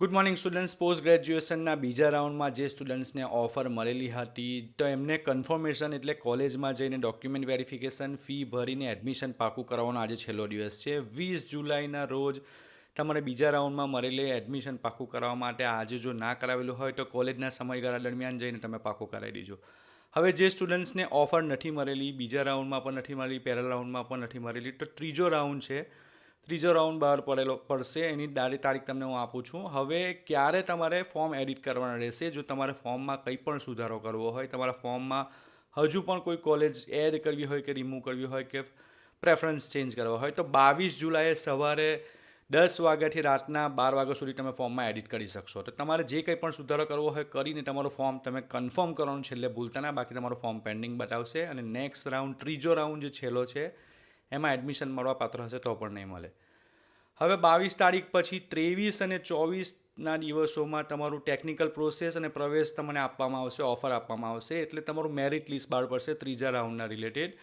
Good morning students. Post ગ્રેજ્યુએશનના બીજા રાઉન્ડમાં જે સ્ટુડન્ટ્સને ઓફર મળેલી હતી તો એમને કન્ફર્મેશન એટલે કોલેજમાં જઈને ડોક્યુમેન્ટ વેરિફિકેશન, ફી ભરીને એડમિશન પાકું કરવાનો આજે છેલ્લો દિવસ છે. 20 જુલાઈના રોજ તમારે બીજા રાઉન્ડમાં મળેલી એડમિશન પાકું કરવા માટે આજે જો ના કરાવેલું હોય તો કોલેજના સમયગાળા દરમિયાન જઈને તમે પાકું કરાવી દેજો. હવે જે સ્ટુડન્ટ્સને ઓફર નથી મળેલી, બીજા રાઉન્ડમાં પણ નથી મળેલી, પહેલા રાઉન્ડમાં પણ નથી મળેલી, તો ત્રીજો રાઉન્ડ છે. ત્રીજો રાઉન્ડ બહાર પડશે. એની તારીખ તમને હું આપું છું. હવે ક્યારે તમારે ફોર્મ એડિટ કરવાના રહેશે? જો તમારે ફોર્મમાં કંઈ પણ સુધારો કરવો હોય, તમારા ફોર્મમાં હજુ પણ કોઈ કોલેજ એડ કરવી હોય કે રિમૂવ કરવી હોય કે પ્રેફરન્સ ચેન્જ કરવા હોય તો 22 જુલાઈએ સવારે 10 વાગ્યાથી રાતના 12 વાગ્યા સુધી તમે ફોર્મમાં એડિટ કરી શકશો. તો તમારે જે કંઈ પણ સુધારો કરવો હોય કરીને તમારું ફોર્મ તમે કન્ફર્મ કરવાનું છેલ્લે ભૂલતા ના, બાકી તમારું ફોર્મ પેન્ડિંગ બતાવશે. અને નેક્સ્ટ રાઉન્ડ, ત્રીજો રાઉન્ડ જે છેલ્લો છે, એમાં એડમિશન મળવા પાત્ર હશે તો પણ નહીં મળે. હવે 22 તારીખ પછી 23 અને 24ના દિવસોમાં તમારું ટેકનિકલ પ્રોસેસ અને પ્રવેશ તમને આપવામાં આવશે, ઓફર આપવામાં આવશે. એટલે તમારું મેરિટ લિસ્ટ બહાર પડશે ત્રીજા રાઉન્ડના રિલેટેડ.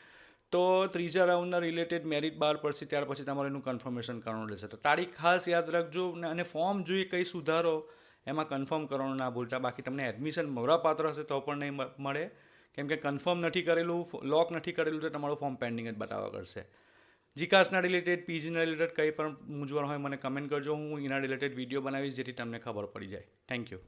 તો ત્રીજા રાઉન્ડના રિલેટેડ મેરિટ બહાર પડશે ત્યાર પછી તમારે એનું કન્ફર્મેશન કરવાનું રહેશે. તો તારીખ ખાસ યાદ રાખજો. અને ફોર્મ જોઈએ કંઈ સુધારો એમાં કન્ફર્મ કરવાનું ના ભૂલતા, બાકી તમને એડમિશન મળવાપાત્ર હશે તો પણ નહીં મળે. કેમ કે કન્ફર્મ નથી કરેલું, લોક નથી કરેલું તો તમારું ફોર્મ પેન્ડિંગ જ બતાવવા કરશે. જીકાસના રિલેટેડ, પીજીના રિલેટેડ કંઈ પણ મૂંઝવણ હોય મને કમેન્ટ કરજો. હું એના રિલેટેડ વિડીયો બનાવીશ જેથી તમને ખબર પડી જાય. Thank you.